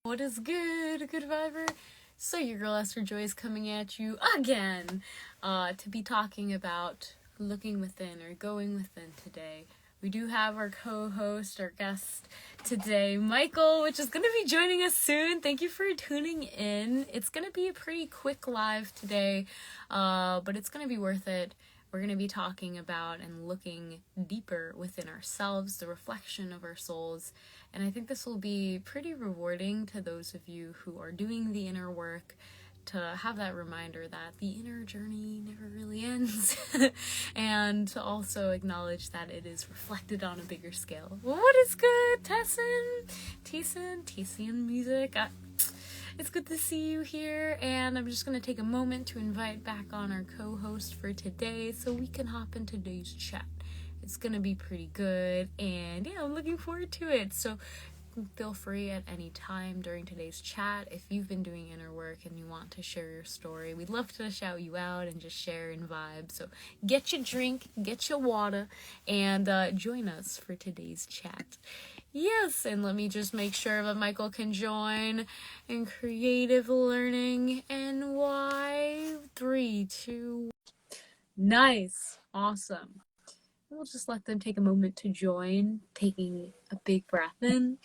What is good, good viber? So your girl Esther Joy is coming at you again to be talking about looking within or going within today. We do have our co-host, our guest today, Michael, which is going to be joining us soon. Thank you for tuning in. It's going to be a pretty quick live today, but it's going to be worth it. We're going to be talking about and looking deeper within ourselves, the reflection of our souls. And I think this will be pretty rewarding to those of you who are doing the inner work, to have that reminder that the inner journey never really ends. And to also acknowledge that it is reflected on a bigger scale. What is good, Tessin music? It's good to see you here, and I'm just going to take a moment to invite back on our co-host for today so we can hop into today's chat. It's going to be pretty good, and yeah, I'm looking forward to it. So feel free at any time during today's chat if you've been doing inner work and you want to share your story. We'd love to shout you out and just share and vibe. So get your drink, get your water, and join us for today's chat. Yes, and let me just make sure that Michael can join in creative learning. And why? 3, 2. Nice. Awesome. We'll just let them take a moment to join, taking a big breath in.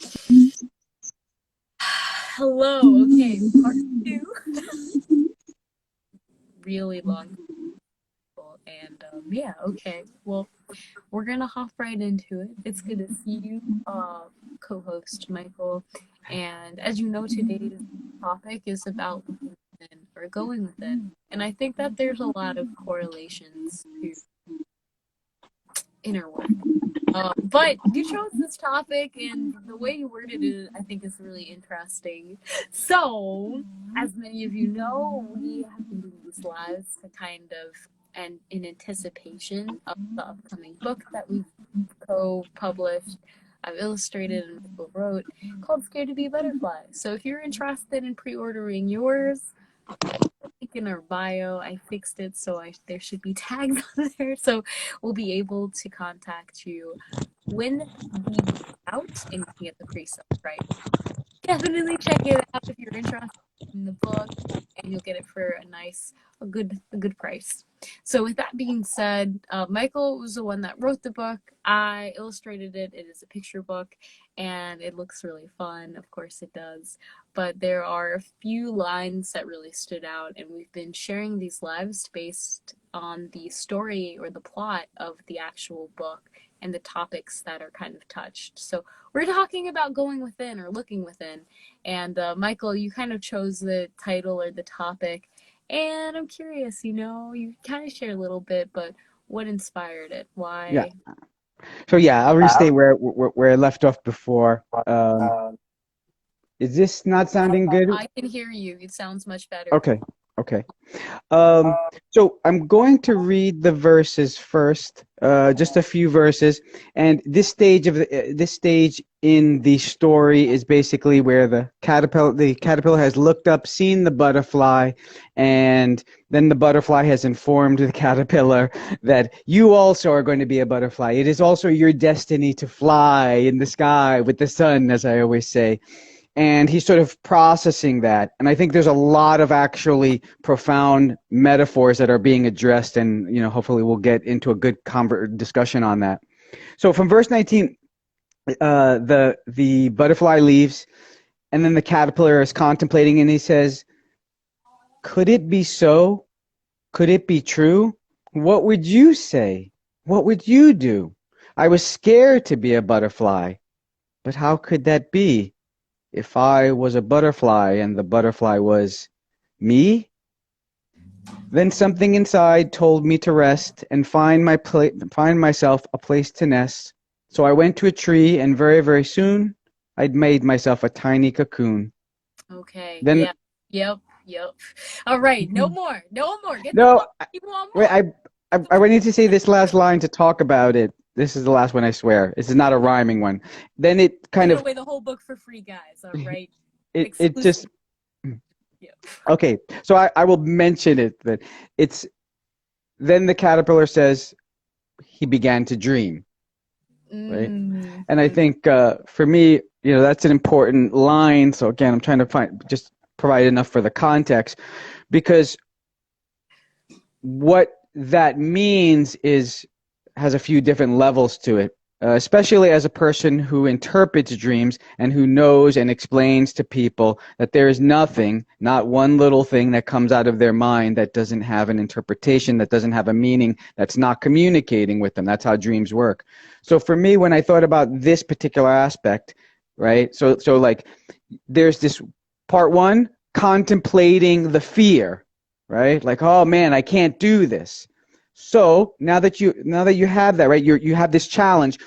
Hello. Okay, part 2. Really long. And yeah, okay. Well, we're gonna hop right into it. It's good to see you, co-host Michael. And as you know, today's topic is about looking within or going within. And I think that there's a lot of correlations to inner work. But you chose this topic, and the way you worded it, I think, is really interesting. So, as many of you know, we have been doing these lives to kind of, and in anticipation of the upcoming book that we've co-published, I've illustrated and Michael wrote, called Scared to Be a Butterfly. So if you're interested in pre-ordering yours, link in our bio. I fixed it so there should be tags on there, so we'll be able to contact you when the book is out and you can get the pre-sale, right? Definitely check it out if you're interested in the book, and you'll get it for a good price. So with that being said, Michael was the one that wrote the book. I illustrated it. It is a picture book, and it looks really fun. Of course it does. But there are a few lines that really stood out, and we've been sharing these lives based on the story or the plot of the actual book and the topics that are kind of touched. So we're talking about going within or looking within. And Michael, you kind of chose the title or the topic. And I'm curious, you kind of shared a little bit, but what inspired it? Yeah. Why? So yeah, I'll restate where I left off before. Is this not sounding good? I can hear you. It sounds much better. Okay. Okay. So I'm going to read the verses first, just a few verses, and this stage in the story is basically where the caterpillar has looked up, seen the butterfly, and then the butterfly has informed the caterpillar that you also are going to be a butterfly. It is also your destiny to fly in the sky with the sun, as I always say. And he's sort of processing that. And I think there's a lot of actually profound metaphors that are being addressed, and hopefully we'll get into a good discussion on that. So from verse 19, the butterfly leaves, and then the caterpillar is contemplating, and he says, "Could it be so? Could it be true? What would you say? What would you do? I was scared to be a butterfly, but how could that be? If I was a butterfly and the butterfly was me?" Then something inside told me to rest and find myself a place to nest. So I went to a tree, and very, very soon I'd made myself a tiny cocoon. Okay. Then Yeah. Yep. All right. No more. No more. Get the no, book. You want wait, more. I need to say this last line to talk about it. This is the last one, I swear. This is not a rhyming one. Then it kind Giving of away the whole book for free, guys. All right. it Exclusive. just Yeah. okay. So I will mention it that it's then the caterpillar says he began to dream, right? And I think for me, that's an important line. So again, I'm trying to just provide enough for the context, because what that means has a few different levels to it, especially as a person who interprets dreams and who knows and explains to people that there is nothing, not one little thing that comes out of their mind that doesn't have an interpretation, that doesn't have a meaning, that's not communicating with them. That's how dreams work. So for me, when I thought about this particular aspect, right, so like there's this part one, contemplating the fear, right? Like, oh man, I can't do this. So now that you have that, right, you have this challenge.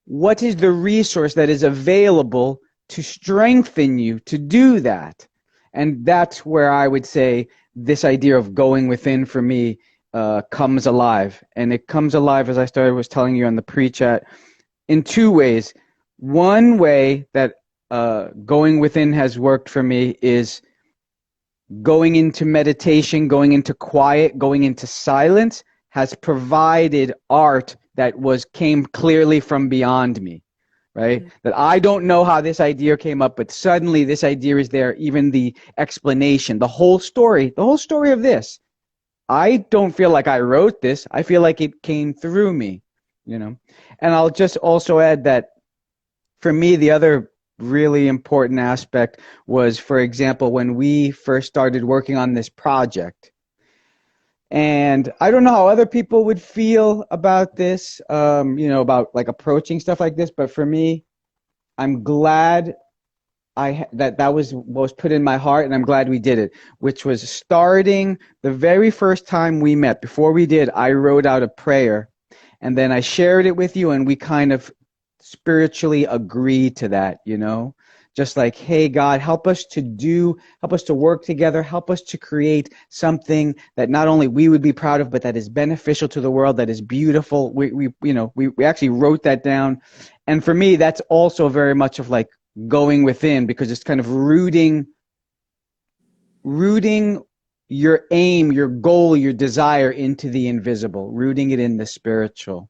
What is the resource that is available to strengthen you to do that? And that's where I would say this idea of going within for me comes alive. And it comes alive, as I was telling you on the pre-chat, in two ways. One way that going within has worked for me is going into meditation, going into quiet, going into silence has provided art that came clearly from beyond me, right? Mm-hmm. That I don't know how this idea came up, but suddenly this idea is there, even the explanation, the whole story of this. I don't feel like I wrote this. I feel like it came through me, And I'll just also add that for me, the other really important aspect was, for example, when we first started working on this project. And I don't know how other people would feel about this, about like approaching stuff like this. But for me, I'm glad that was what was put in my heart, and I'm glad we did it, which was starting the very first time we met. Before we did, I wrote out a prayer, and then I shared it with you, and we kind of spiritually agreed to that, just like, hey, God, help us to work together, help us to create something that not only we would be proud of, but that is beneficial to the world, that is beautiful. We actually wrote that down. And for me, that's also very much of like going within, because it's kind of rooting your aim, your goal, your desire into the invisible, rooting it in the spiritual.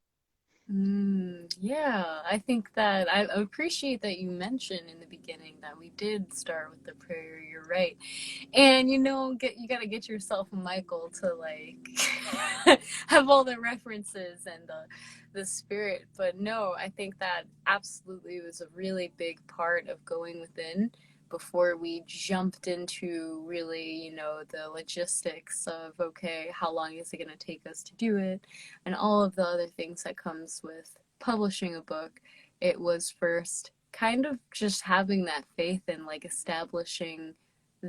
Yeah, I think that I appreciate that you mentioned in the beginning that we did start with the prayer. You're right. And you got to get yourself a Michael to like have all the references and the spirit. But no, I think that absolutely was a really big part of going within before we jumped into really, the logistics of, okay, how long is it going to take us to do it? And all of the other things that comes with publishing a book. It was first kind of just having that faith and like establishing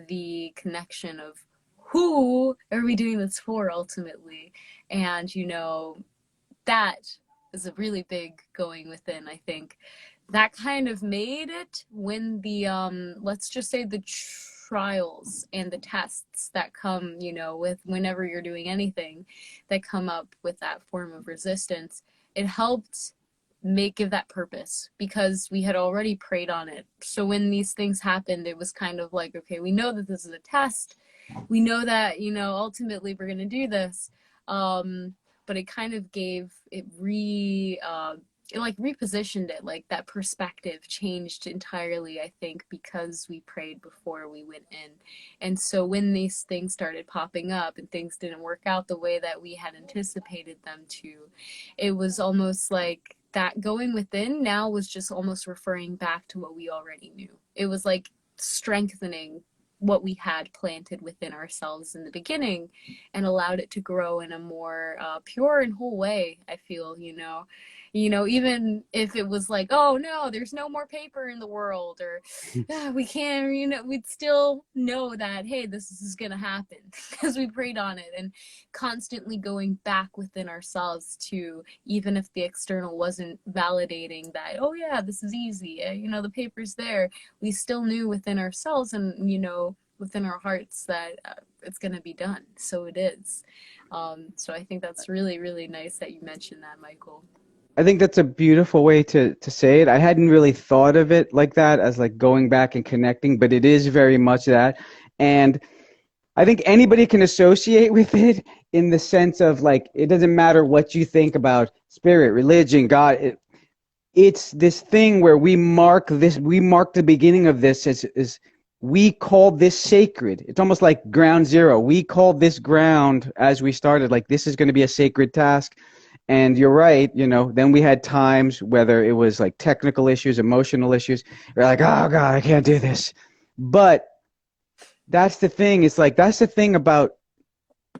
the connection of who are we doing this for ultimately? And, that is a really big going within, I think. That kind of made it when the let's just say the trials and the tests that come, with whenever you're doing anything that come up with that form of resistance, it helped give that purpose because we had already prayed on it. So when these things happened, it was kind of like, okay, we know that this is a test. We know that, ultimately we're going to do this. But it kind of it like repositioned it, like that perspective changed entirely, I think, because we prayed before we went in. And so when these things started popping up and things didn't work out the way that we had anticipated them to, it was almost like that going within now was just almost referring back to what we already knew. It was like strengthening what we had planted within ourselves in the beginning and allowed it to grow in a more pure and whole way, I feel, even if it was like, oh no, there's no more paper in the world, or we can't, we'd still know that, hey, this is gonna happen because we prayed on it, and constantly going back within ourselves to, even if the external wasn't validating that, oh yeah, this is easy, the paper's there, we still knew within ourselves and, within our hearts that it's gonna be done. So it is. So I think that's really, really nice that you mentioned that, Michael. I think that's a beautiful way to say it. I hadn't really thought of it like that, as like going back and connecting, but it is very much that. And I think anybody can associate with it in the sense of like, it doesn't matter what you think about spirit, religion, God. it's this thing where we mark the beginning of this as we call this sacred. It's almost like ground zero. We called this ground as we started, like this is going to be a sacred task. And you're right, then we had times, whether it was like technical issues, emotional issues, you're like, oh God, I can't do this. But that's the thing. It's like, that's the thing about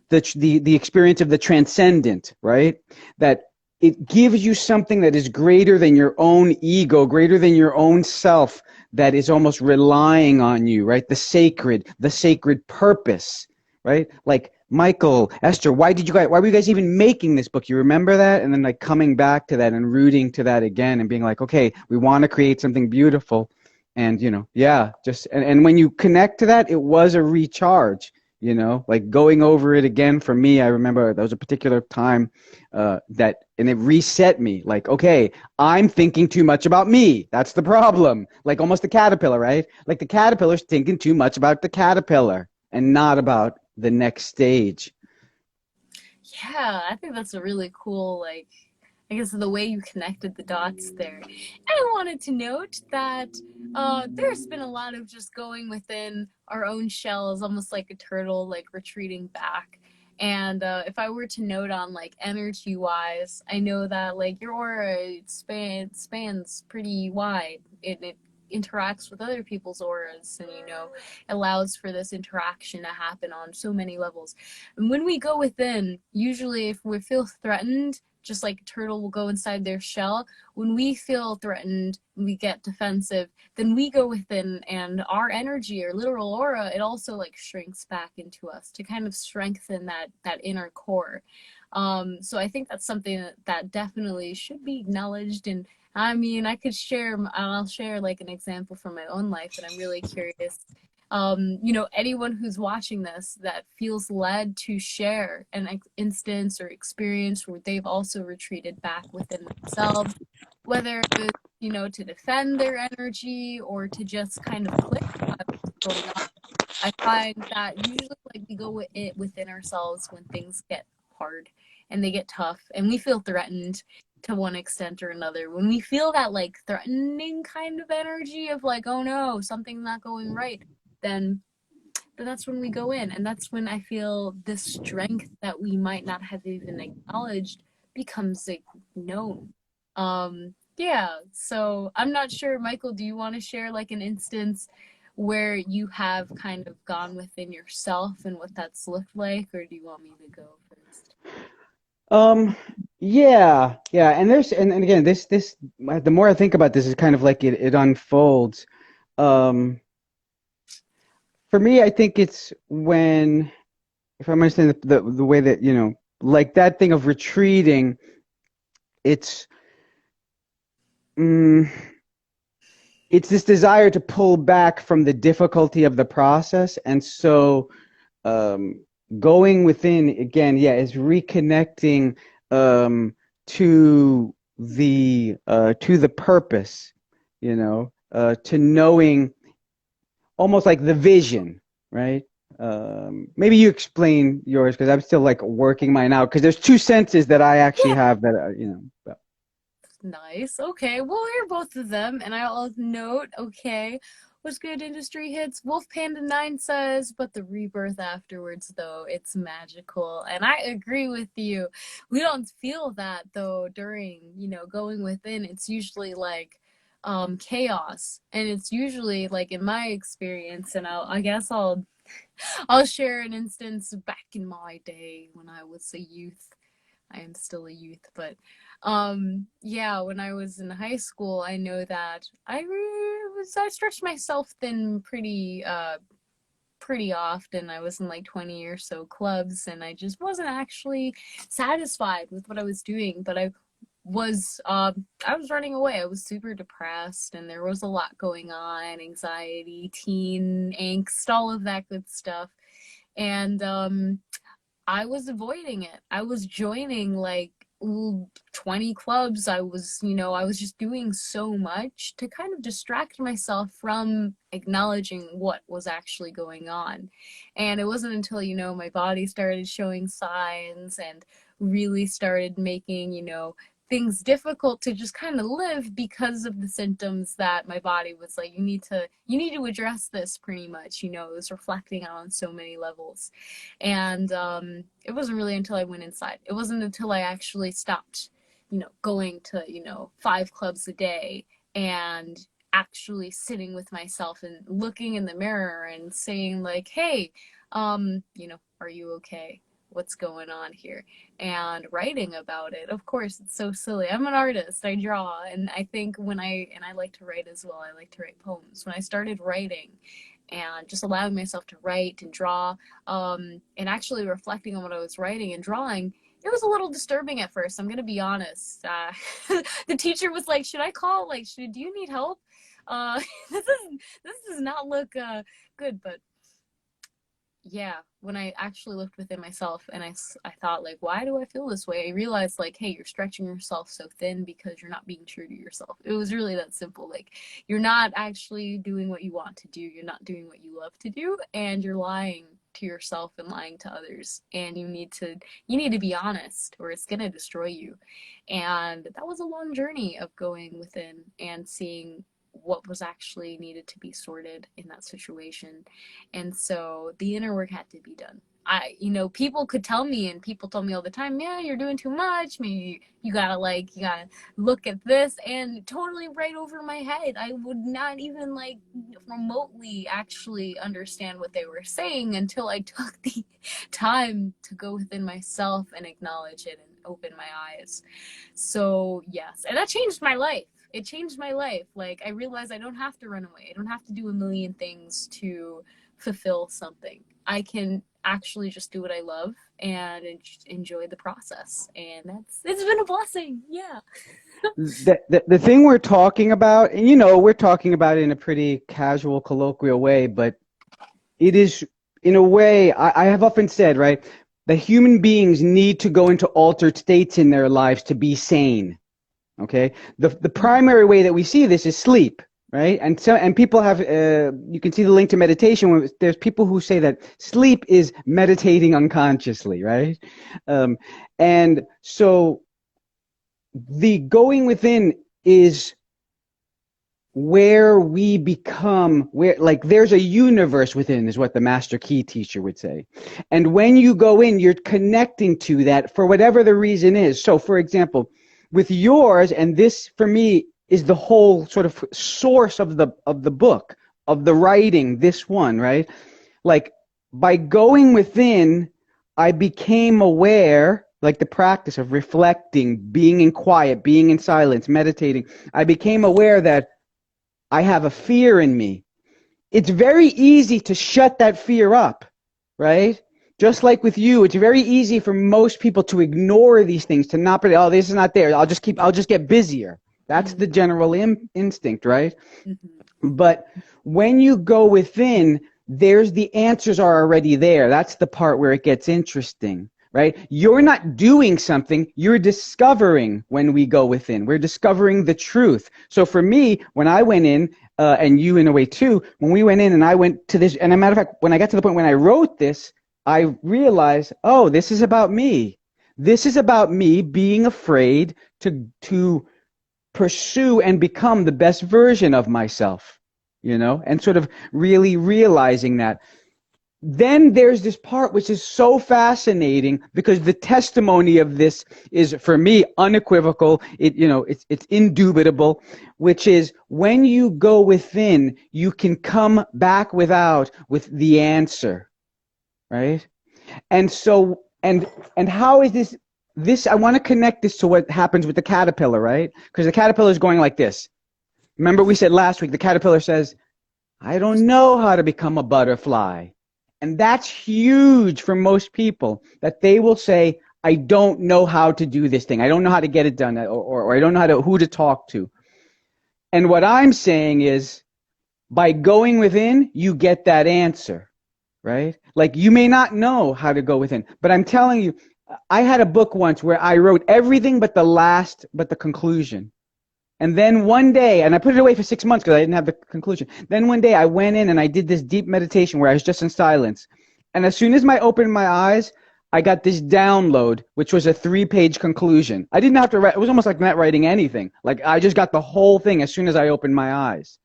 the experience of the transcendent, right? That it gives you something that is greater than your own ego, greater than your own self, that is almost relying on you, right? The sacred purpose, right? Like Michael, Esther, why were you guys even making this book? You remember that? And then like coming back to that and rooting to that again and being like, okay, we want to create something beautiful. And, yeah, and when you connect to that, it was a recharge. Like going over it again for me, I remember there was a particular time and it reset me. Like, okay, I'm thinking too much about me. That's the problem. Like almost the caterpillar, right? Like the caterpillar's thinking too much about the caterpillar and not about the next stage. Yeah, I think that's a really cool, like, I guess the way you connected the dots there. And I wanted to note that there's been a lot of just going within our own shells, almost like a turtle, like retreating back. And if I were to note on like energy wise, I know that like your aura spans pretty wide. It interacts with other people's auras and allows for this interaction to happen on so many levels. And when we go within, usually if we feel threatened, just like a turtle will go inside their shell, when we feel threatened, we get defensive, then we go within and our energy or literal aura, it also like shrinks back into us to kind of strengthen that inner core. So I think that's something that definitely should be acknowledged. And I mean, I'll share like an example from my own life that I'm really curious. Anyone who's watching this that feels led to share an instance or experience where they've also retreated back within themselves, whether it's, to defend their energy or to just kind of click what's going on. I find that usually like we go with it within ourselves when things get hard and they get tough and we feel threatened to one extent or another. When we feel that like threatening kind of energy of like, oh no, something's not going right, then that's when we go in. And that's when I feel the strength that we might not have even acknowledged becomes like known. Yeah, so I'm not sure, Michael, do you want to share like an instance where you have kind of gone within yourself and what that's looked like, or do you want me to go first? Yeah. And again, this the more I think about this, is kind of like it unfolds. Um, for me, I think it's when, if I'm understanding the way that, like that thing of retreating, it's mm, it's this desire to pull back from the difficulty of the process. And so um, going within again, yeah, is reconnecting to the purpose, to knowing almost like the vision, right? Maybe you explain yours because I'm still like working mine out because there's two senses that I actually have that but. Nice. Okay, we'll hear both of them, and I'll note, okay, what's good industry hits? Wolf Panda 9 says, but the rebirth afterwards, though, it's magical. And I agree with you. We don't feel that, though, during, going within. It's usually like chaos. And it's usually like in my experience, and I guess I'll share an instance back in my day when I was a youth. I am still a youth, but yeah, when I was in high school, I know that I stretched myself thin pretty often. I was in like 20 or so clubs and I just wasn't actually satisfied with what I was doing, but I was running away. I was super depressed and there was a lot going on, anxiety, teen angst, all of that good stuff. And I was avoiding it. I was joining like 20 clubs. I was just doing so much to kind of distract myself from acknowledging what was actually going on. And it wasn't until, my body started showing signs and really started making, things difficult to just kind of live because of the symptoms that my body was like, you need to address this pretty much, you know. It was reflecting on so many levels. And it wasn't really until I went inside. It wasn't until I actually stopped, you know, going to, you know, 5 clubs a day and actually sitting with myself and looking in the mirror and saying like, hey, you know, are you okay? What's going on here? And writing about it. Of course, it's so silly. I'm an artist. I draw, and I think I like to write as well. I like to write poems. When I started writing and just allowing myself to write and draw, and actually reflecting on what I was writing and drawing, it was a little disturbing at first. I'm gonna be honest. The teacher was like, "Should I call? Like, do you need help? Uh, this does not look good." But yeah, when I actually looked within myself and I thought like, why do I feel this way? I realized like, hey, you're stretching yourself so thin because you're not being true to yourself. It was really that simple. Like, you're not actually doing what you want to do. You're not doing what you love to do, and you're lying to yourself and lying to others. And you need to be honest, or it's going to destroy you. And that was a long journey of going within and seeing what was actually needed to be sorted in that situation. And so the inner work had to be done. You know, people could tell me, and people told me all the time, yeah, you're doing too much. Maybe you gotta look at this, and totally right over my head. I would not even like remotely actually understand what they were saying until I took the time to go within myself and acknowledge it and open my eyes. So yes, and that changed my life. It changed my life. Like, I realized I don't have to run away. I don't have to do a million things to fulfill something. I can actually just do what I love and enjoy the process. And it's been a blessing. Yeah. The thing we're talking about, and you know, we're talking about it in a pretty casual, colloquial way, but it is, in a way, I have often said, right, that human beings need to go into altered states in their lives to be sane. Okay, the primary way that we see this is sleep, right? And people have you can see the link to meditation. When there's people who say that sleep is meditating unconsciously, right? And so the going within is where we become, where, like, there's a universe within, is what the master key teacher would say. And when you go in, you're connecting to that for whatever the reason is. So, for example, with yours, and this for me is the whole sort of source of the book, of the writing, this one, right? Like, by going within, I became aware, like the practice of reflecting, being in quiet, being in silence, meditating. I became aware that I have a fear in me. It's very easy to shut that fear up, right? Just like with you, it's very easy for most people to ignore these things, to not, oh, this is not there. I'll just get busier. That's the general instinct, right? Mm-hmm. But when you go within, the answers are already there. That's the part where it gets interesting, right? You're not doing something, you're discovering when we go within. We're discovering the truth. So for me, when I went in, and you in a way too, when we went in and I went to this, and as a matter of fact, when I got to the point when I wrote this, I realized, oh, this is about me. This is about me being afraid to pursue and become the best version of myself, you know, and sort of really realizing that. Then there's this part which is so fascinating, because the testimony of this is, for me, unequivocal. It's indubitable, which is when you go within, you can come back with the answer. Right? And so, and how is this, I want to connect this to what happens with the caterpillar, right? Because the caterpillar is going like this. Remember we said last week, the caterpillar says, I don't know how to become a butterfly. And that's huge for most people, that they will say, I don't know how to do this thing. I don't know how to get it done, or I don't know who to talk to. And what I'm saying is, by going within, you get that answer. Right? Like, you may not know how to go within, but I'm telling you, I had a book once where I wrote everything but the conclusion. And then one day, and I put it away for 6 months because I didn't have the conclusion. Then one day I went in and I did this deep meditation where I was just in silence. And as soon as I opened my eyes, I got this download, which was a 3-page conclusion. I didn't have to write, it was almost like not writing anything. Like I just got the whole thing as soon as I opened my eyes.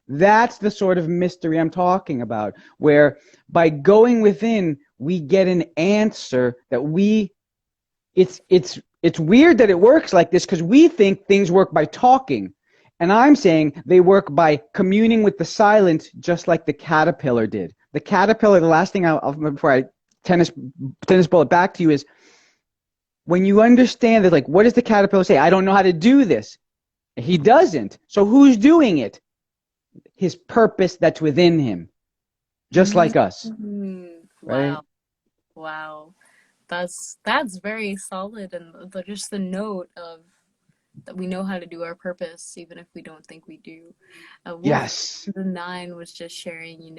That's the sort of mystery I'm talking about, where by going within, we get an answer that it's weird that it works like this because we think things work by talking. And I'm saying they work by communing with the silence, just like the caterpillar did. The caterpillar, the last thing before I tennis ball it back to you is when you understand that, like, what does the caterpillar say? I don't know how to do this. He doesn't. So who's doing it? His purpose that's within him, just like us, right? Wow. Wow. That's very solid, and just the note of that we know how to do our purpose even if we don't think we do. Wolf Yes. the Nine was just sharing,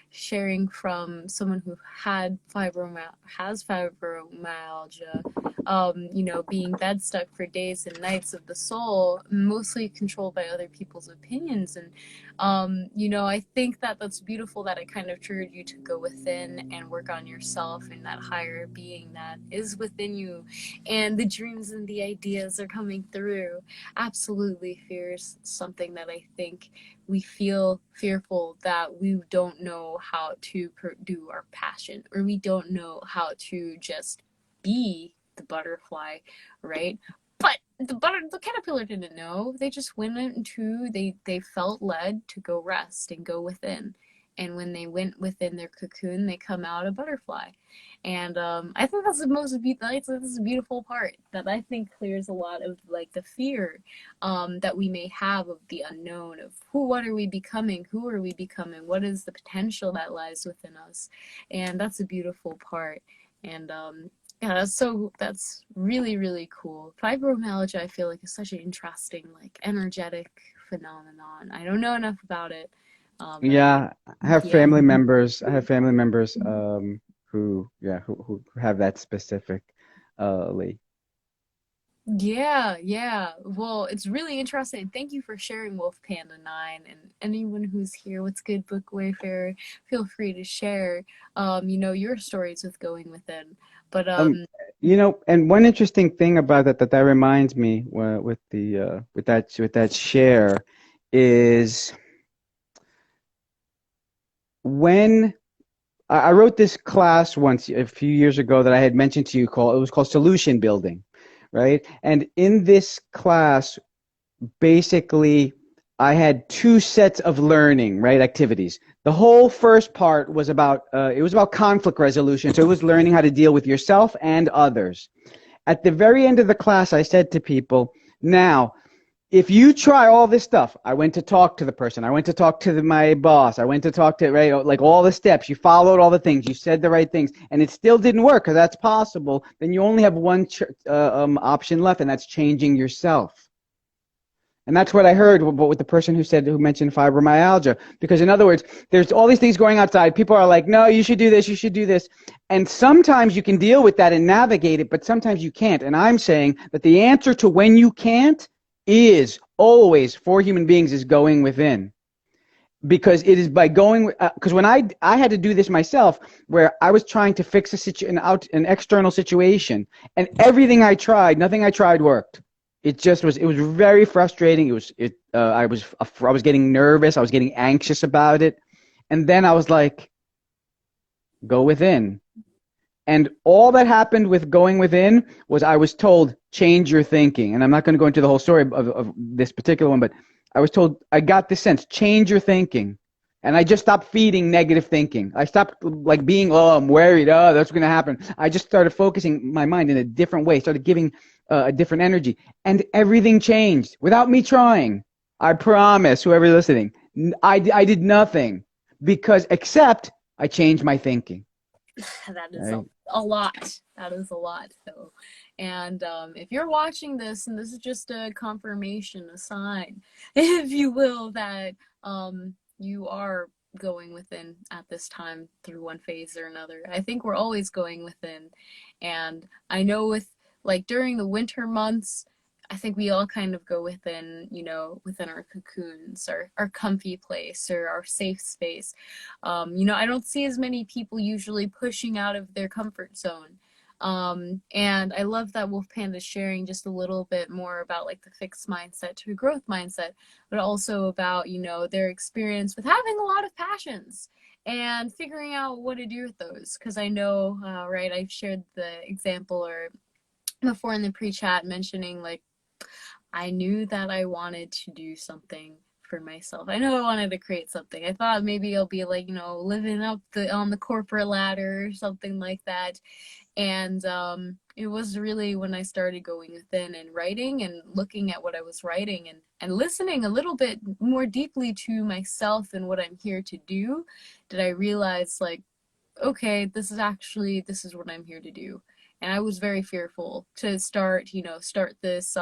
sharing from someone who has fibromyalgia, being bed stuck for days and nights of the soul, mostly controlled by other people's opinions. And, I think that that's beautiful that it kind of triggered you to go within and work on yourself and that higher being that is within you. And the dreams and the ideas are coming through. Absolutely, fear is something that I think we feel fearful that we don't know how to do our passion, or we don't know how to just be the butterfly, right? But the caterpillar didn't know. They just went into they felt led to go rest and go within. And when they went within their cocoon, they come out a butterfly. And I think that's the most beautiful. This is a beautiful part that I think clears a lot of like the fear that we may have of the unknown, of what are we becoming, who are we becoming, what is the potential that lies within us, and that's a beautiful part. And yeah, that's really really cool. Fibromyalgia, I feel like, is such an interesting, like, energetic phenomenon. I don't know enough about it, but Yeah, I have yeah. family members. I have family members who have that specific Lee. Yeah, yeah. Well, it's really interesting. Thank you for sharing Wolf Panda 9, and anyone who's here. What's good, Book Wayfarer? Feel free to share, your stories with going within. But Um, and one interesting thing about that reminds me with the with that share is when I wrote this class once a few years ago that I had mentioned to you, it was called Solution Building, right? And in this class, basically, I had 2 sets of learning, right, activities. The whole first part was about it was about conflict resolution. So it was learning how to deal with yourself and others. At the very end of the class, I said to people, now, if you try all this stuff, I went to talk to the person, I went to talk to my boss, I went to talk to, right, like all the steps, you followed all the things, you said the right things, and it still didn't work, because that's possible, then you only have one option left, and that's changing yourself. And that's what I heard with the person who mentioned fibromyalgia. Because in other words, there's all these things going outside. People are like, no, you should do this, you should do this. And sometimes you can deal with that and navigate it, but sometimes you can't. And I'm saying that the answer to when you can't is always, for human beings, is going within. Because it is by going, because when I had to do this myself, where I was trying to fix an external situation, and everything I tried, nothing I tried worked. It was very frustrating. I was getting nervous. I was getting anxious about it. And then I was like, go within. And all that happened with going within was I was told, change your thinking. And I'm not going to go into the whole story of this particular one, but I was told, I got this sense, change your thinking. And I just stopped feeding negative thinking. I stopped like being, oh, I'm worried, oh, that's going to happen. I just started focusing my mind in a different way, started giving a different energy. And everything changed without me trying. I promise, whoever's listening, I did nothing except I changed my thinking. That is Right? a lot. That is a lot, though. And if you're watching this, and this is just a confirmation, a sign, if you will, that you are going within at this time through one phase or another. I think we're always going within. And I know like during the winter months, I think we all kind of go within, within our cocoons, our comfy place, or our safe space. I don't see as many people usually pushing out of their comfort zone. And I love that Wolf Panda is sharing just a little bit more about like the fixed mindset to a growth mindset, but also about, you know, their experience with having a lot of passions and figuring out what to do with those. Because I know, right, I've shared the example or before in the pre-chat mentioning like I knew that I wanted to do something for myself. I know I wanted to create something. I thought maybe I'll be like, you know, living up the on the corporate ladder or something like that. And it was really when I started going within and writing and looking at what I was writing and listening a little bit more deeply to myself and what I'm here to do, did I realize like, okay, this is what I'm here to do. And I was very fearful to start, you know, start this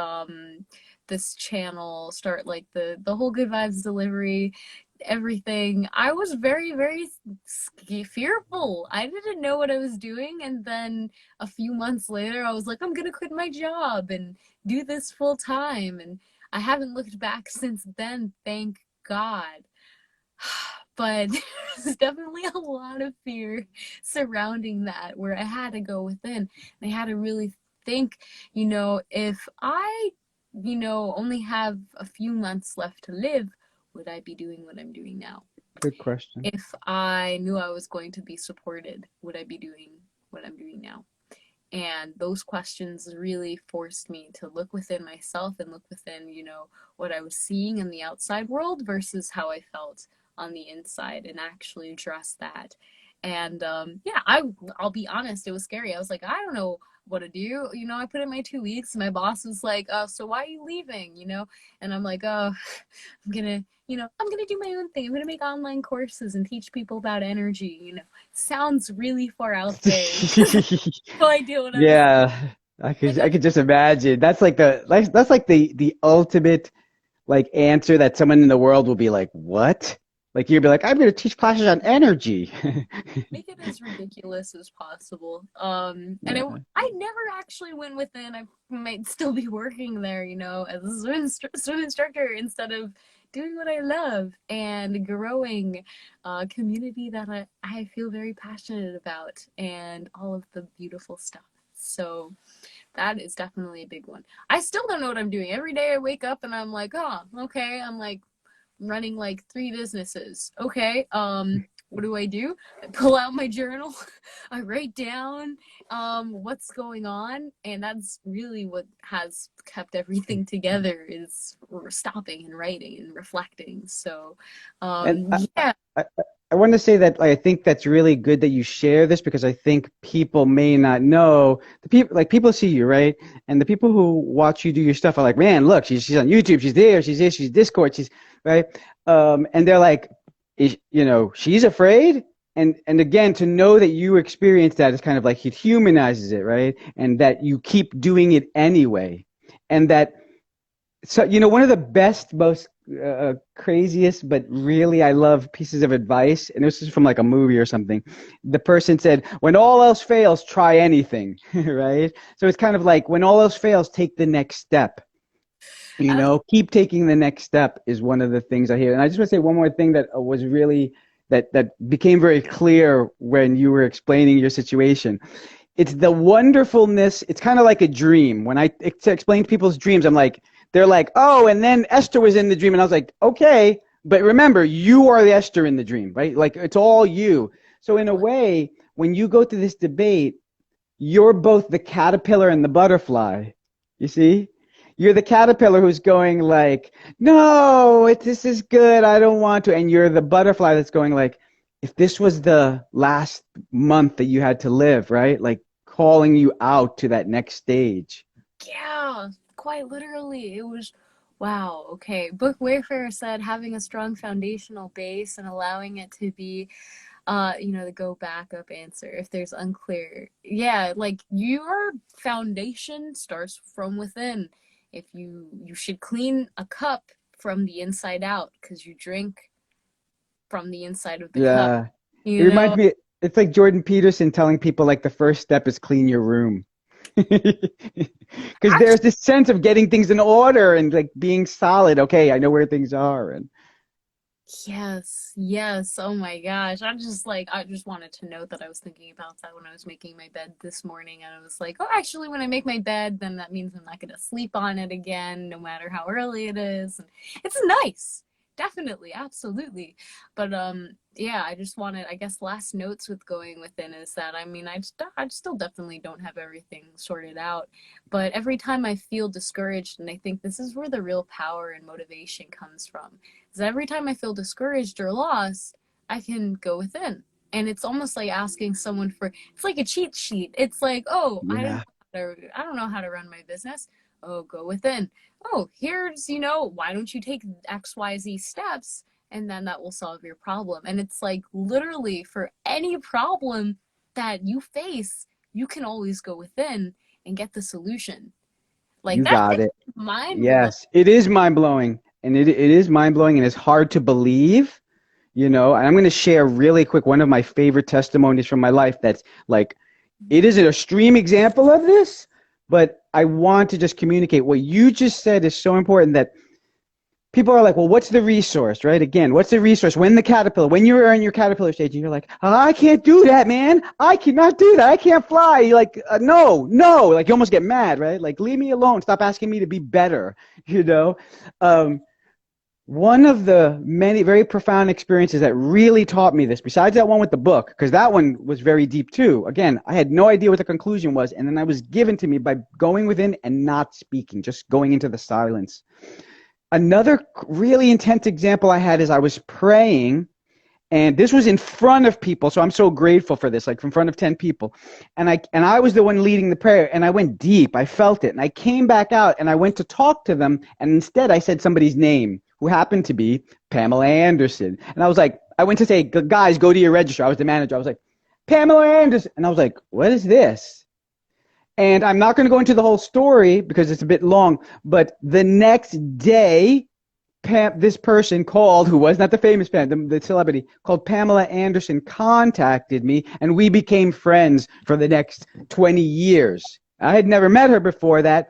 this channel, start like the whole Good Vibes delivery, everything. I was very, very fearful. I didn't know what I was doing. And then a few months later, I was like, I'm going to quit my job and do this full time. And I haven't looked back since then, thank God. But there's definitely a lot of fear surrounding that where I had to go within and I had to really think, you know, if I, you know, only have a few months left to live, would I be doing what I'm doing now? Good question. If I knew I was going to be supported, would I be doing what I'm doing now? And those questions really forced me to look within myself and look within, you know, what I was seeing in the outside world versus how I felt on the inside and actually address that. And yeah, I'll be honest, it was scary. I was like, I don't know what to do. You know, I put in my 2 weeks. My boss was like, so why are you leaving? You know, and I'm like, oh, I'm gonna, you know, I'm gonna do my own thing. I'm gonna make online courses and teach people about energy. You know, sounds really far out there. No idea what I was Yeah, like. I could just imagine. That's like the ultimate like answer that someone in the world will be like, "What?" Like you'd be like, "I'm going to teach classes on energy." Make it as ridiculous as possible. And Yeah. I never actually went within. I might still be working there, you know, as a swim instructor instead of doing what I love and growing a community that I feel very passionate about and all of the beautiful stuff. So that is definitely a big one. I still don't know what I'm doing. Every day I wake up and I'm like, oh, okay. I'm like, running like 3 businesses. Okay, what do? I pull out my journal, I write down what's going on, and that's really what has kept everything together is stopping and writing and reflecting. So And yeah. I, I want to say that I think that's really good that you share this because I think people may not know the people like people see you, right? And the people who watch you do your stuff are like, man, look, she's on YouTube, she's there, she's there, she's Discord, she's right. And they're like, you know, she's afraid. And again, to know that you experience that is kind of like it humanizes it, right? And that you keep doing it anyway. And that so, you know, one of the best, most craziest, but really I love pieces of advice, and this is from like a movie or something. The person said, when all else fails, try anything, right? So it's kind of like when all else fails, take the next step. You know, keep taking the next step is one of the things I hear. And I just want to say one more thing that was really, that became very clear when you were explaining your situation. It's the wonderfulness. It's kind of like a dream. When I explain people's dreams, I'm like, they're like, oh, and then Esther was in the dream. And I was like, okay, but remember, you are the Esther in the dream, right? Like, it's all you. So in a way, when you go to this debate, you're both the caterpillar and the butterfly. You see? You're the caterpillar who's going like, no, this is good. I don't want to. And you're the butterfly that's going like, if this was the last month that you had to live, right? Like calling you out to that next stage. Yeah, quite literally. It was, wow, okay. Book Wayfarer said having a strong foundational base and allowing it to be, you know, the go backup answer if there's unclear. Yeah, like your foundation starts from within. If you should clean a cup from the inside out because you drink from the inside of the cup, Yeah. It you reminds know. me, it's like Jordan Peterson telling people like the first step is clean your room. Because there's this sense of getting things in order and like being solid. Okay, I know where things are. And Yes, yes. Oh my gosh. I just wanted to note that I was thinking about that when I was making my bed this morning. And I was like, oh, actually, when I make my bed, then that means I'm not going to sleep on it again, no matter how early it is. And it's nice. Definitely, absolutely. But yeah, I just wanted, I guess, last notes with going within is that, I mean, I still definitely don't have everything sorted out. But every time I feel discouraged, and I think this is where the real power and motivation comes from, is every time I feel discouraged or lost, I can go within. And it's almost like asking someone for, it's like a cheat sheet. It's like, oh, Yeah. I don't know how to run my business. Oh, go within. Oh, here's, you know, why don't you take XYZ steps, and then that will solve your problem. And it's like literally for any problem that you face, you can always go within and get the solution. Like You that got is it. mind blowing. Yes, it is mind blowing, and it is mind blowing, and it's hard to believe, you know. And I'm going to share really quick one of my favorite testimonies from my life. That's like, it is an extreme example of this, but I want to just communicate what you just said is so important that people are like, well, what's the resource, right? Again, what's the resource? When you're in your caterpillar stage, and you're like, oh, I can't do that, man. I cannot do that. I can't fly. You're like, no, no. Like, you almost get mad, right? Like, leave me alone. Stop asking me to be better, you know? Um, One of the many very profound experiences that really taught me this, besides that one with the book, because that one was very deep too. Again, I had no idea what the conclusion was, and then I was given to me by going within and not speaking, just going into the silence. Another really intense example I had is I was praying, and this was in front of people, so I'm so grateful for this, like in front of 10 people. And I was the one leading the prayer, and I went deep. I felt it, and I came back out, and I went to talk to them, and instead I said somebody's name, who happened to be Pamela Anderson. And I was like, I went to say, guys, go to your register. I was the manager. I was like, Pamela Anderson. And I was like, what is this? And I'm not going to go into the whole story because it's a bit long, but the next day, this person called, who was not the famous the celebrity, called Pamela Anderson, contacted me, and we became friends for the next 20 years. I had never met her before that.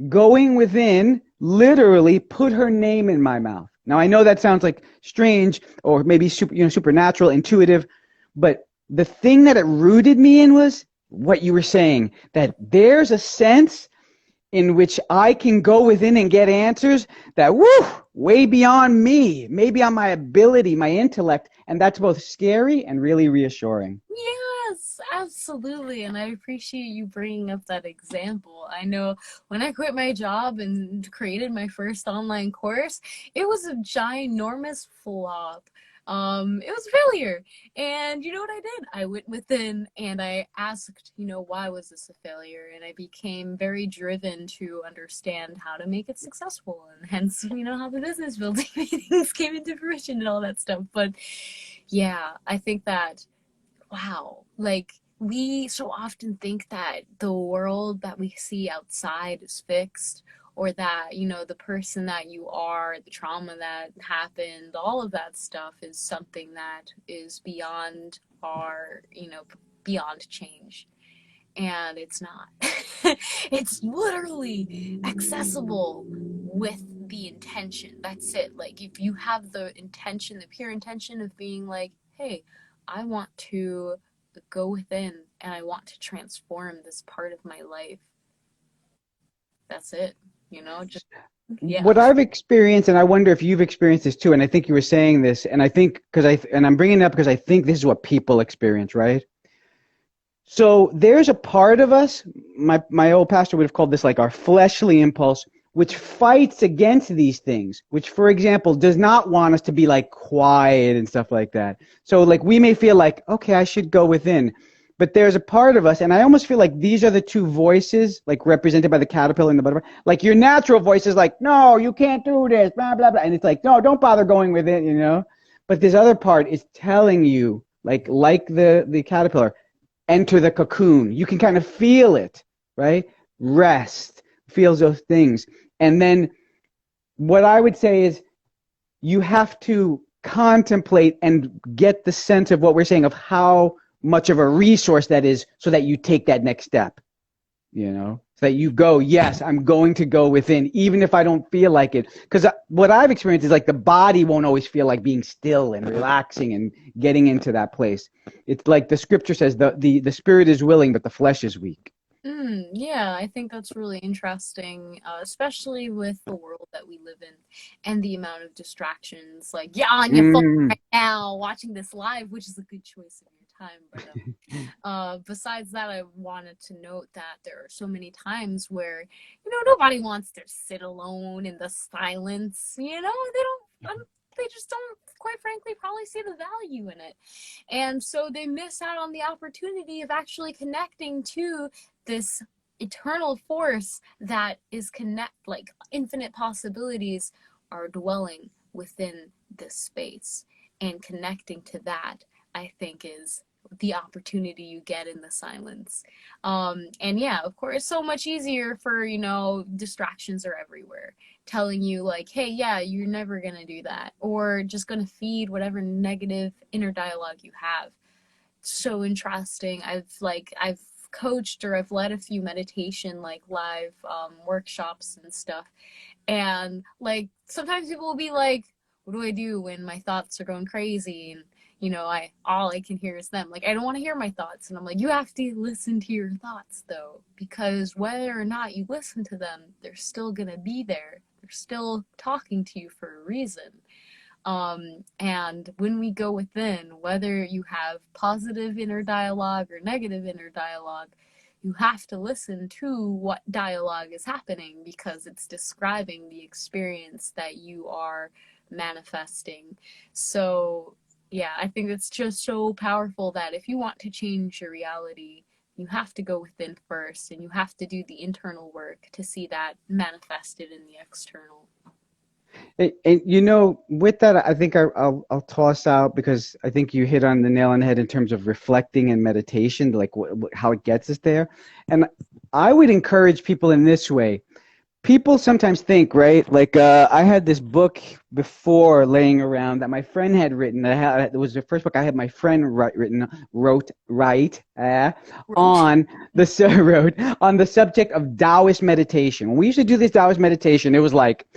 Going within literally put her name in my mouth. Now, I know that sounds like strange or maybe supernatural, intuitive, but the thing that it rooted me in was what you were saying, that there's a sense in which I can go within and get answers that, way beyond me, maybe on my ability, my intellect, and that's both scary and really reassuring. Yes, absolutely. And I appreciate you bringing up that example. I know when I quit my job and created my first online course, it was a ginormous flop. It was a failure. And you know what I did? I went within and I asked, you know, why was this a failure? And I became very driven to understand how to make it successful, and hence, you know, how the business building meetings came into fruition and all that stuff. But yeah, I think that wow, like we so often think that the world that we see outside is fixed, or that, you know, the person that you are, the trauma that happened, all of that stuff is something that is beyond our, you know, beyond change. And it's not. It's literally accessible with the intention. That's it. Like, if you have the intention, the pure intention of being like, hey, I want to go within and I want to transform this part of my life. That's it. You know, just, yeah. What I've experienced, and I wonder if you've experienced this too, and I think you were saying this, and I think and I'm bringing it up because I think this is what people experience, right? So there's a part of us, my old pastor would have called this like our fleshly impulse, which fights against these things, which, for example, does not want us to be like quiet and stuff like that. So like we may feel like, okay, I should go within. But there's a part of us, and I almost feel like these are the two voices, like represented by the caterpillar and the butterfly. Like your natural voice is like, no, you can't do this, blah, blah, blah. And it's like, no, don't bother going with it, you know? But this other part is telling you, like the caterpillar, enter the cocoon. You can kind of feel it, right? Rest, feels those things. And then what I would say is you have to contemplate and get the sense of what we're saying, of how much of a resource that is, so that you take that next step. so that you go, yes, I'm going to go within, even if I don't feel like it. Because what I've experienced is like the body won't always feel like being still and relaxing and getting into that place. It's like the scripture says, the spirit is willing, but the flesh is weak. Yeah, I think that's really interesting, especially with the world that we live in and the amount of distractions. Like, you're on your phone Mm. right now watching this live, which is a good choice of your time. But besides that, I wanted to note that there are so many times where, nobody wants to sit alone in the silence. They just don't, quite frankly, probably see the value in it. And so they miss out on the opportunity of actually connecting to this eternal force that is like infinite possibilities are dwelling within this space, and connecting to that, I think, is the opportunity you get in the silence. And yeah, of course, so much easier for, distractions are everywhere, telling you like, hey, yeah, you're never gonna do that, or just gonna feed whatever negative inner dialogue you have. So interesting. I've coached, or I've led a few meditation like live workshops and stuff, and like sometimes people will be like, what do I do when my thoughts are going crazy? And I all I can hear is them. Like, I don't want to hear my thoughts. And I'm like, you have to listen to your thoughts though, because whether or not you listen to them, they're still gonna be there. They're still talking to you for a reason. And when we go within, whether you have positive inner dialogue or negative inner dialogue, you have to listen to what dialogue is happening, because it's describing the experience that you are manifesting. So, yeah, I think it's just so powerful that if you want to change your reality, you have to go within first, and you have to do the internal work to see that manifested in the external. And with that, I think I'll toss out, because I think you hit on the nail on the head in terms of reflecting and meditation, like how it gets us there. And I would encourage people in this way. People sometimes think, right? Like I had this book before laying around that my friend had written. It was the first book I had my friend wrote on wrote on the subject of Taoist meditation. When we used to do this Taoist meditation, it was like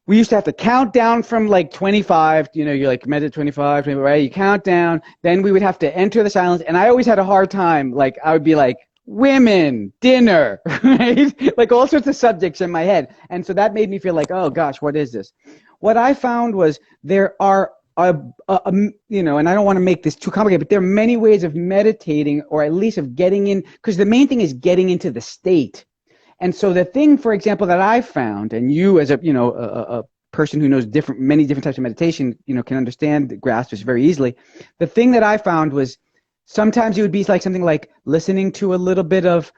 we used to have to count down from like 25, you're like meditate 25, right? You count down, then we would have to enter the silence. And I always had a hard time. Like, I would be like, women, dinner, right? Like all sorts of subjects in my head. And so that made me feel like, oh gosh, what is this? What I found was there are, and I don't want to make this too complicated, but there are many ways of meditating, or at least of getting in, because the main thing is getting into the state. And so the thing, for example, that I found, and you as a person who knows many different types of meditation, can understand, grasp this very easily. The thing that I found was sometimes it would be like something like listening to a little bit of,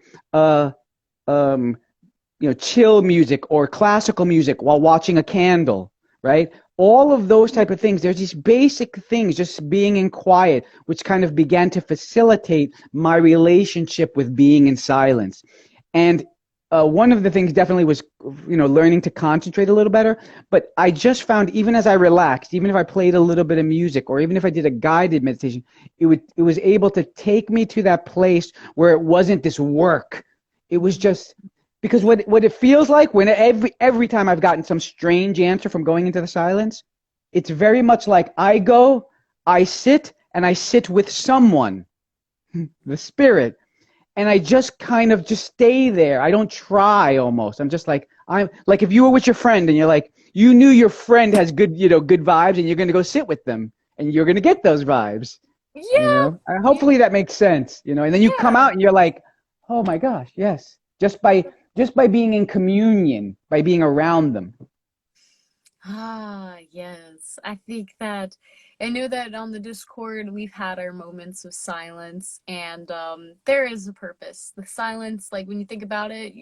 chill music or classical music while watching a candle, right? All of those type of things. There's these basic things, just being in quiet, which kind of began to facilitate my relationship with being in silence. And one of the things definitely was, learning to concentrate a little better. But I just found, even as I relaxed, even if I played a little bit of music, or even if I did a guided meditation, it was able to take me to that place where it wasn't this work. It was just, because what it feels like when every time I've gotten some strange answer from going into the silence, it's very much like I sit, and I sit with someone, the spirit. And I just kind of just stay there. I don't try almost. I'm just like, I'm like, if you were with your friend and you're like, you knew your friend has good, good vibes, and you're going to go sit with them and you're going to get those vibes, Yeah. Hopefully that makes sense, and then you come out and you're like, oh my gosh, yes. Just by being in communion, by being around them. Ah, yes. I know that on the Discord we've had our moments of silence, and there is a purpose. The silence, like when you think about it,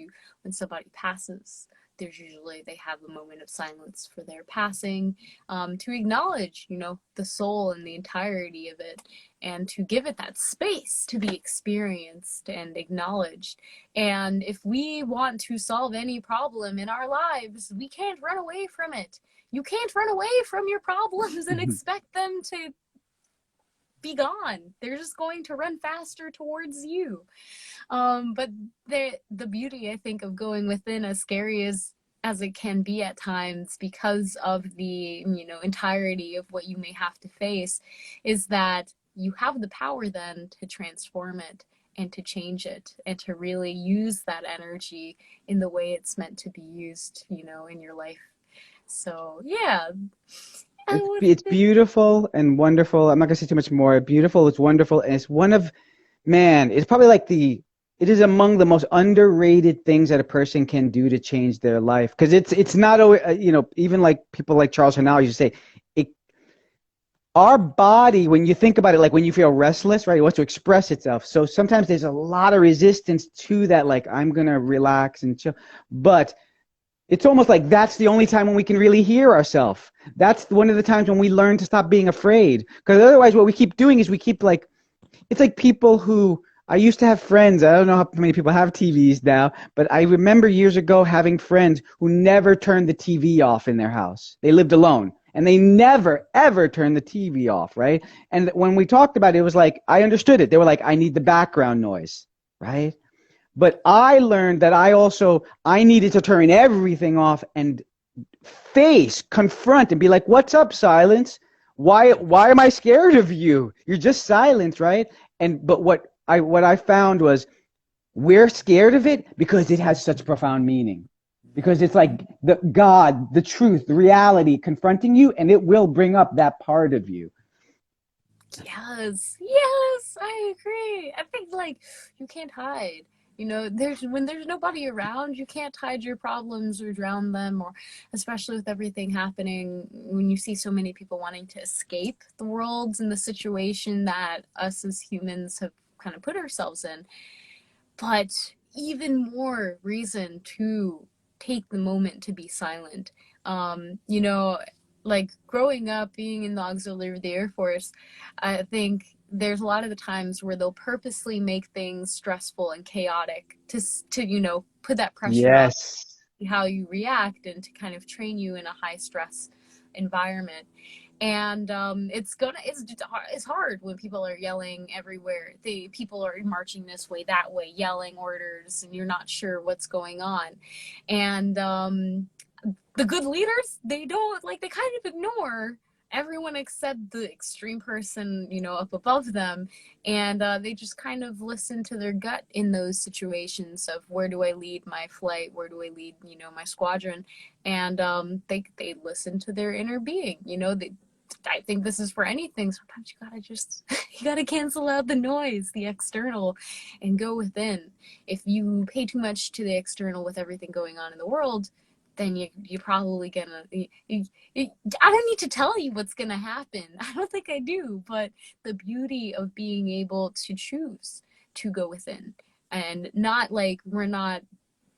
when somebody passes, there's usually they have a moment of silence for their passing, to acknowledge, the soul and the entirety of it, and to give it that space to be experienced and acknowledged. And if we want to solve any problem in our lives, we can't run away from it. You can't run away from your problems and expect them to be gone. They're just going to run faster towards you. But the beauty, I think, of going within, as scary as it can be at times because of the, entirety of what you may have to face, is that you have the power then to transform it and to change it and to really use that energy in the way it's meant to be used, in your life. So yeah, It's beautiful and wonderful. I'm not gonna say too much more. Beautiful, it's wonderful, and it's one of, man, it's probably like it is among the most underrated things that a person can do to change their life. Because it's not always, even like people like Charles Hurnell used to say, our body, when you think about it, like when you feel restless, right, it wants to express itself. So sometimes there's a lot of resistance to that, like I'm gonna relax and chill, but it's almost like that's the only time when we can really hear ourselves. That's one of the times when we learn to stop being afraid. Because otherwise what we keep doing is we keep like, it's like people who, I used to have friends, I don't know how many people have TVs now, but I remember years ago having friends who never turned the TV off in their house. They lived alone. And they never, ever turned the TV off, right? And when we talked about it, it was like, I understood it. They were like, I need the background noise, right? But I learned that I needed to turn everything off and confront and be like, what's up, silence? Why am I scared of you? You're just silence, right? But what I found was, we're scared of it because it has such profound meaning. Because it's like God, the truth, the reality confronting you, and it will bring up that part of you. Yes, I agree. I think like you can't hide. When there's nobody around, you can't hide your problems or drown them, or especially with everything happening, when you see so many people wanting to escape the world and the situation that us as humans have kind of put ourselves in. But even more reason to take the moment to be silent. Like growing up, being in the auxiliary of the Air Force, I think there's a lot of the times where they'll purposely make things stressful and chaotic to put that pressure on how you react and to kind of train you in a high stress environment. And it's hard when people are yelling everywhere. People are marching this way, that way, yelling orders, and you're not sure what's going on. And the good leaders, they don't, like, they kind of ignore everyone except the extreme person, up above them. And they just kind of listen to their gut in those situations of, where do I lead my flight? Where do I lead, my squadron? And they listen to their inner being. I think this is for anything. Sometimes you gotta cancel out the noise, the external, and go within. If you pay too much to the external with everything going on in the world, then you're probably gonna, I don't need to tell you what's gonna happen. I don't think I do, but the beauty of being able to choose to go within, and not like, we're not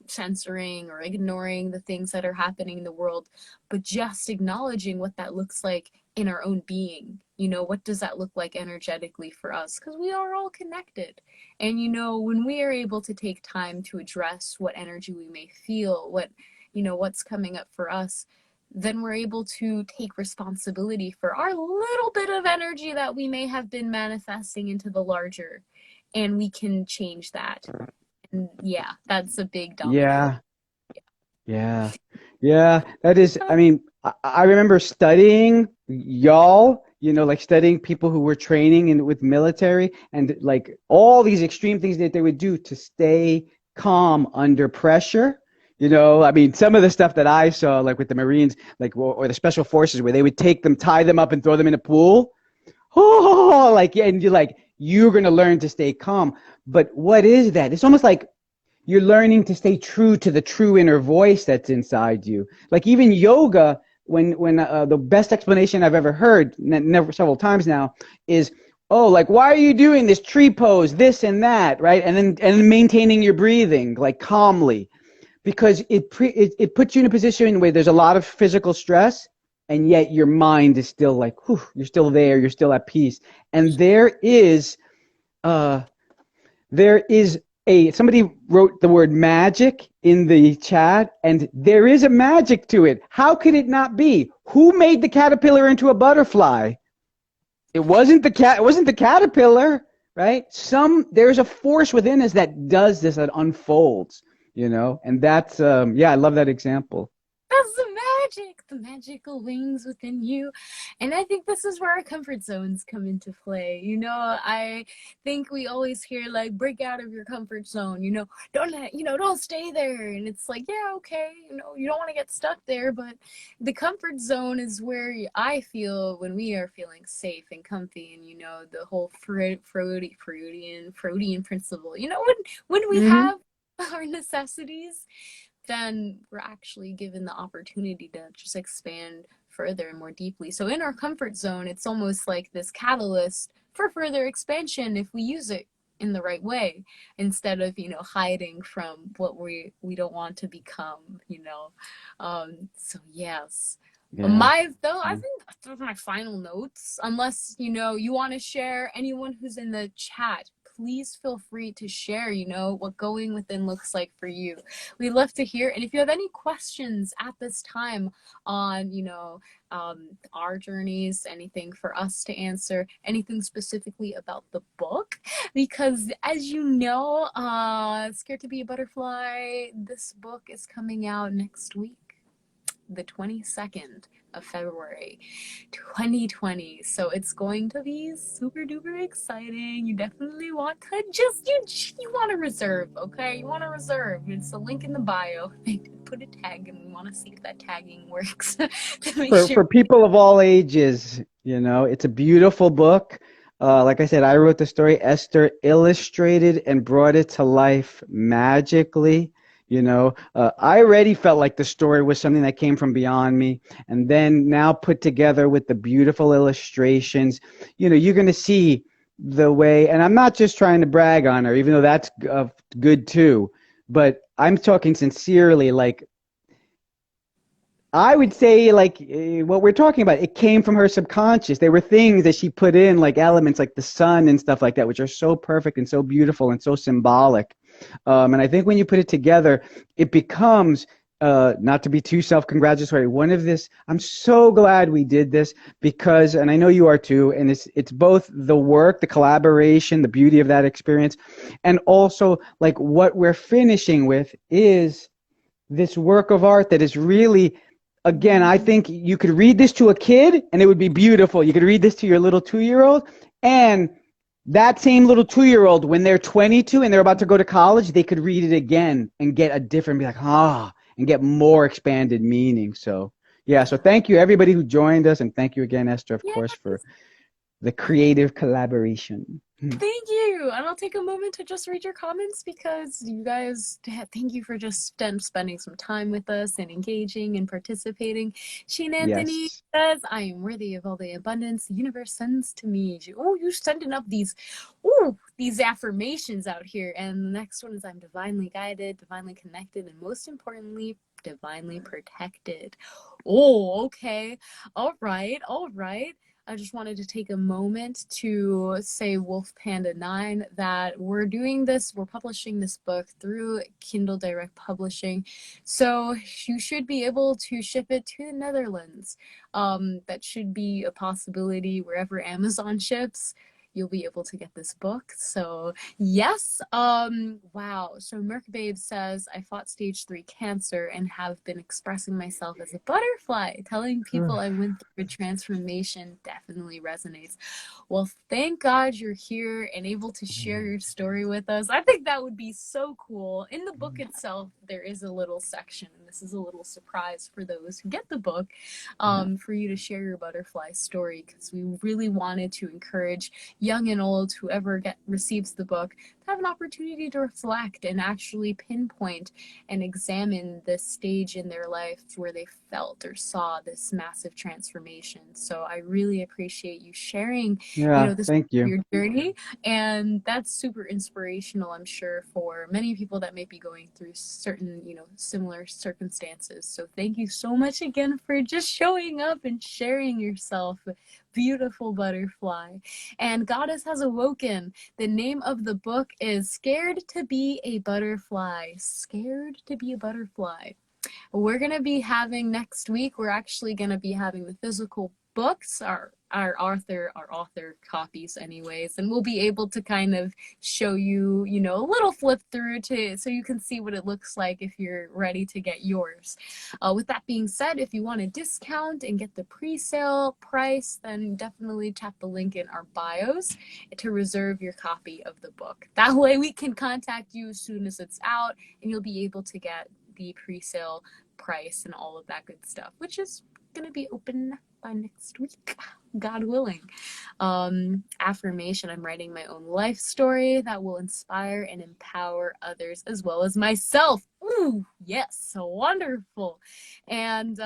censoring or ignoring the things that are happening in the world, but just acknowledging what that looks like in our own being. What does that look like energetically for us? Because we are all connected. And when we are able to take time to address what energy we may feel, what's coming up for us, then we're able to take responsibility for our little bit of energy that we may have been manifesting into the larger, and we can change that. And yeah, that's a big domino. Yeah. That is, I mean, I remember studying y'all, like studying people who were training with military, and like all these extreme things that they would do to stay calm under pressure. I mean, some of the stuff that I saw, like with the Marines, like, or the Special Forces, where they would tie them up and throw them in a pool. Oh, like, and you're going to learn to stay calm. But what is that? It's almost like you're learning to stay true to the true inner voice that's inside you. Like even yoga, when the best explanation I've ever heard, never several times now, is, oh, like, why are you doing this tree pose, this and that, right? And then maintaining your breathing, like, calmly. Because it puts you in a position where there's a lot of physical stress, and yet your mind is still like, whew, you're still there, you're still at peace. And somebody wrote the word magic in the chat, and there is a magic to it. How could it not be? Who made the caterpillar into a butterfly? It wasn't the caterpillar, right? There's a force within us that does this, that unfolds, and that's yeah, I love that example. That's the magical wings within you. And I think this is where our comfort zones come into play. I think we always hear like break out of your comfort zone, don't stay there. And it's like, yeah, okay, you don't want to get stuck there, but the comfort zone is where I feel when we are feeling safe and comfy and the whole Freudian principle. When we Hmm. have our necessities, then we're actually given the opportunity to just expand further and more deeply. So in our comfort zone, it's almost like this catalyst for further expansion if we use it in the right way instead of hiding from what we don't want to become. So yes, Yeah. I think those are my final notes. Unless you want to share, anyone who's in the chat, please feel free to share. What going within looks like for you. We'd love to hear. And if you have any questions at this time on our journeys, anything for us to answer, anything specifically about the book, because as you know, Scared to Be a Butterfly, this book is coming out next week, the 22nd of February 2020. So it's going to be super duper exciting. You definitely want to you want to reserve, okay? You want to reserve. It's a link in the bio. They put a tag and we want to see if that tagging works to make For sure. people of all ages, it's a beautiful book. Like I said, I wrote the story. Esther illustrated and brought it to life magically. I already felt like the story was something that came from beyond me, and then now put together with the beautiful illustrations, you're going to see the way. And I'm not just trying to brag on her, even though that's good too. But I'm talking sincerely, like I would say, like what we're talking about, it came from her subconscious. There were things that she put in, like elements like the sun and stuff like that, which are so perfect and so beautiful and so symbolic. And I think when you put it together, it becomes, not to be too self-congratulatory, I'm so glad we did this because, and I know you are too, and it's both the work, the collaboration, the beauty of that experience, and also like what we're finishing with is this work of art that is really, again, I think you could read this to a kid and it would be beautiful. You could read this to your little 2 year old, and that same little 2 year old, when they're 22 and they're about to go to college, they could read it again and get a different, be like, and get more expanded meaning. So, yeah, so thank you everybody who joined us. And thank you again, Esther, of Yeah. course, for the creative collaboration. Thank you. And I'll take a moment to just read your comments because you guys, thank you for just spending some time with us and engaging and participating. Shane Anthony Yes. says, I am worthy of all the abundance the universe sends to me. Oh, you're sending up these affirmations out here. And the next one is, I'm divinely guided, divinely connected, and most importantly, divinely protected. Oh, okay. All right. All right. I just wanted to take a moment to say Wolf Panda 9 that we're publishing this book through Kindle Direct Publishing. So you should be able to ship it to the Netherlands. That should be a possibility wherever Amazon ships. You'll be able to get this book. So yes, wow. So Merc Babe says, I fought stage 3 cancer and have been expressing myself as a butterfly. Telling people I went through a transformation definitely resonates. Well, thank God you're here and able to share your story with us. I think that would be so cool. In the book itself, there is a little section, and this is a little surprise for those who get the book, for you to share your butterfly story, because we really wanted to encourage young and old, whoever receives the book, to have an opportunity to reflect and actually pinpoint and examine this stage in their life where they felt or saw this massive transformation. So I really appreciate you sharing, Yeah, this thank you. your journey, and that's super inspirational, I'm sure, for many people that may be going through certain, similar circumstances. So thank you so much again for just showing up and sharing yourself, beautiful butterfly. And Goddess Has Awoken. The name of the book is Scared to Be a Butterfly. Scared to Be a Butterfly. We're going to be having next week, we're actually going to be having the physical books, our author copies anyways, and we'll be able to kind of show you, a little flip through to so you can see what it looks like if you're ready to get yours. With that being said, if you want a discount and get the pre-sale price, then definitely tap the link in our bios to reserve your copy of the book. That way we can contact you as soon as it's out, and you'll be able to get the pre-sale price and all of that good stuff, which is going to be open by next week, God willing. Affirmation: I'm writing my own life story that will inspire and empower others as well as myself. Ooh, yes, so wonderful. And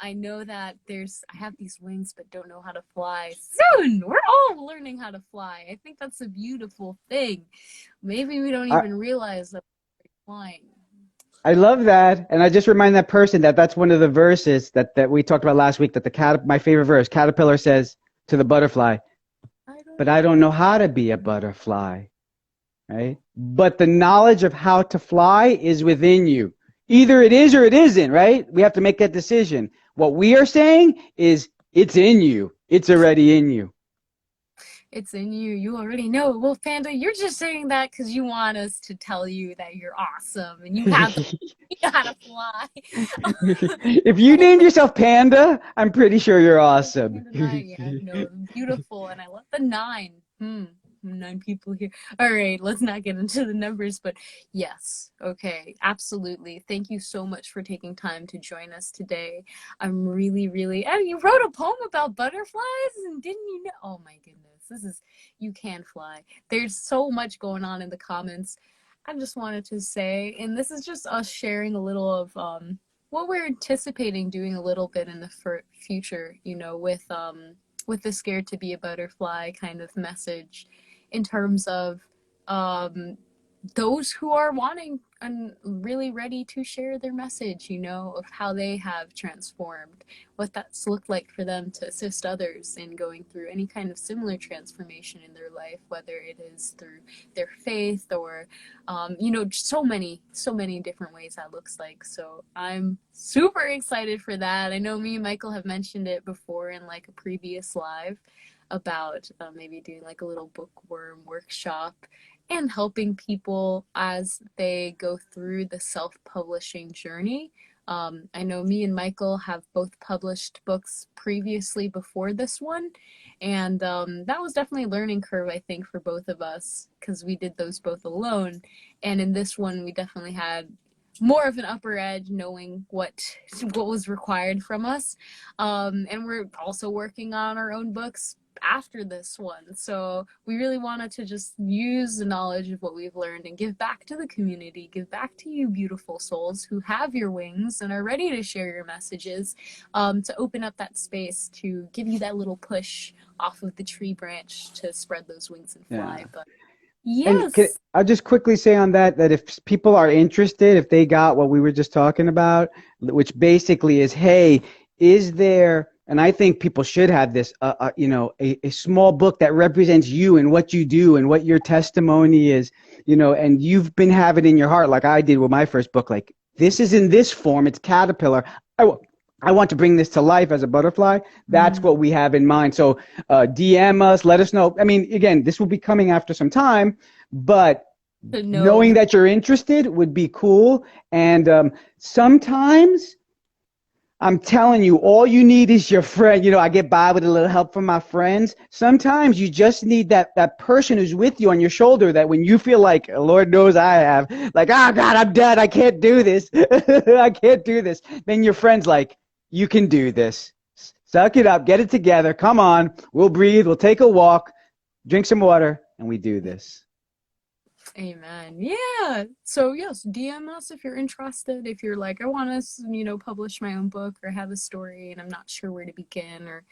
I know that I have these wings but don't know how to fly. Soon, we're all learning how to fly. I think that's a beautiful thing. Maybe we don't I, even realize that we're flying. I love that, and I just remind that person that that's one of the verses that we talked about last week. That my favorite verse, caterpillar says to the butterfly, "But I don't know how to be a butterfly." Right? But the knowledge of how to fly is within you. Either it is or it isn't, right? We have to make that decision. What we are saying is it's in you. It's already in you. It's in you. You already know. Well, Panda, you're just saying that because you want us to tell you that you're awesome and you have you know how to fly. If you named yourself Panda, I'm pretty sure you're awesome. Yeah, no, beautiful, and I love the 9. 9 people here. All right, let's not get into the numbers, but yes, okay, absolutely. Thank you so much for taking time to join us today. I'm really, really, and you wrote a poem about butterflies, and didn't you know? Oh my goodness, you can fly. There's so much going on in the comments. I just wanted to say, and this is just us sharing a little of what we're anticipating doing a little bit in the future, with the scared to be a butterfly kind of message, in terms of those who are wanting and really ready to share their message, of how they have transformed, what that's looked like for them to assist others in going through any kind of similar transformation in their life, whether it is through their faith or, so many different ways that looks like. So I'm super excited for that. I know me and Michael have mentioned it before in like a previous live about maybe doing like a little bookworm workshop and helping people as they go through the self-publishing journey. I know me and Michael have both published books previously before this one, and that was definitely a learning curve, I think, for both of us, because we did those both alone. And in this one, we definitely had more of an upper edge, knowing what was required from us. And we're also working on our own books after this one. So we really wanted to just use the knowledge of what we've learned and give back to the community, give back to you beautiful souls who have your wings and are ready to share your messages, to open up that space to give you that little push off of the tree branch to spread those wings and fly. Yeah. But And yes. I'll just quickly say on that if people are interested, if they got what we were just talking about, which basically is, hey, is there, and I think people should have this, a small book that represents you and what you do and what your testimony is, and you've been having in your heart, like I did with my first book, like this is in this form, it's Caterpillar. I want to bring this to life as a butterfly. That's what we have in mind. So DM us, let us know. I mean, again, this will be coming after some time, but knowing that you're interested would be cool. And sometimes, I'm telling you, all you need is your friend. I get by with a little help from my friends. Sometimes you just need that person who's with you on your shoulder, that when you feel like, Lord knows I have, like, oh God, I'm dead. I can't do this. I can't do this. Then your friend's like, you can do this. Suck it up. Get it together. Come on. We'll breathe. We'll take a walk, drink some water, and we do this. Amen. Yeah. So yes, DM us if you're interested. If you're like, I want to, publish my own book or have a story and I'm not sure where to begin, or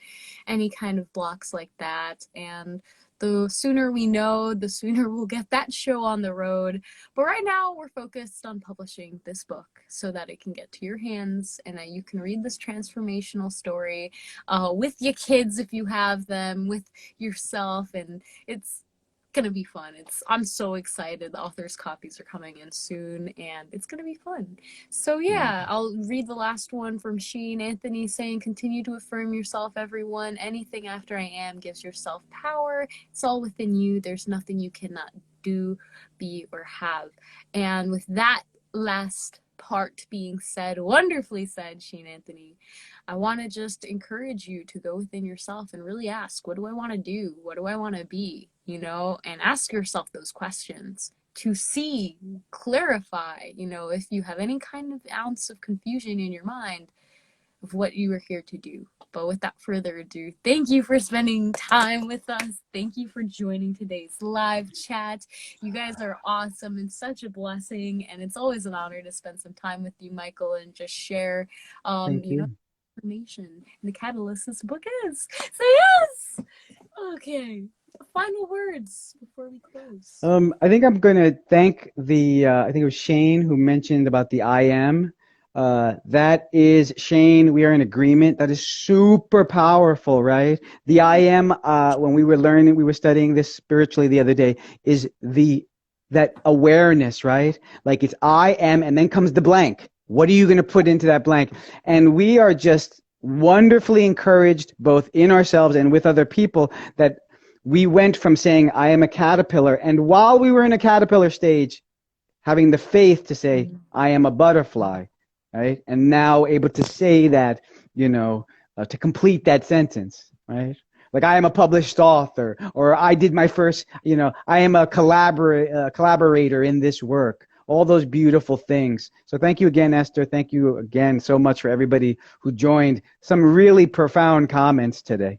any kind of blocks like that. And the sooner we know, the sooner we'll get that show on the road. But right now we're focused on publishing this book so that it can get to your hands and that you can read this transformational story with your kids if you have them, with yourself. And it's gonna be fun. I'm so excited. The author's copies are coming in soon, and it's gonna be fun. So yeah, I'll read the last one from Sheen Anthony saying, "Continue to affirm yourself, everyone. Anything after I am gives yourself power. It's all within you. There's nothing you cannot do, be, or have." And with that last part being said, wonderfully said, Sheen Anthony, I want to just encourage you to go within yourself and really ask, what do I want to do? What do I want to be? You know, and ask yourself those questions to see, clarify, you know, if you have any kind of ounce of confusion in your mind of what you are here to do. But without further ado, thank you for spending time with us. Thank you for joining today's live chat. You guys are awesome and such a blessing. And it's always an honor to spend some time with you, Michael, and just share, Thank you know, you. information. And the catalyst this book is. So yes! Okay. Final words before we close. I think I'm going to thank I think it was Shane who mentioned about the I am. That is, Shane, we are in agreement. That is super powerful, right? The I am, when we were studying this spiritually the other day, is that awareness, right? Like it's I am, and then comes the blank. What are you going to put into that blank? And we are just wonderfully encouraged, both in ourselves and with other people, that we went from saying, I am a caterpillar, and while we were in a caterpillar stage, having the faith to say, I am a butterfly, right? And now able to say that, to complete that sentence, right? Like I am a published author, or I did my first, I am a collaborator in this work. All those beautiful things. So thank you again, Esther. Thank you again so much for everybody who joined. Some really profound comments today.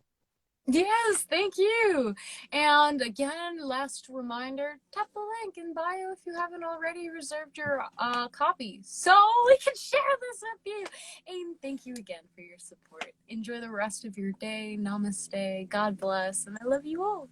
Yes, thank you. And again, last reminder, tap the link in bio if you haven't already reserved your copy so we can share this with you. And thank you again for your support. Enjoy the rest of your day. Namaste. God bless. And I love you all.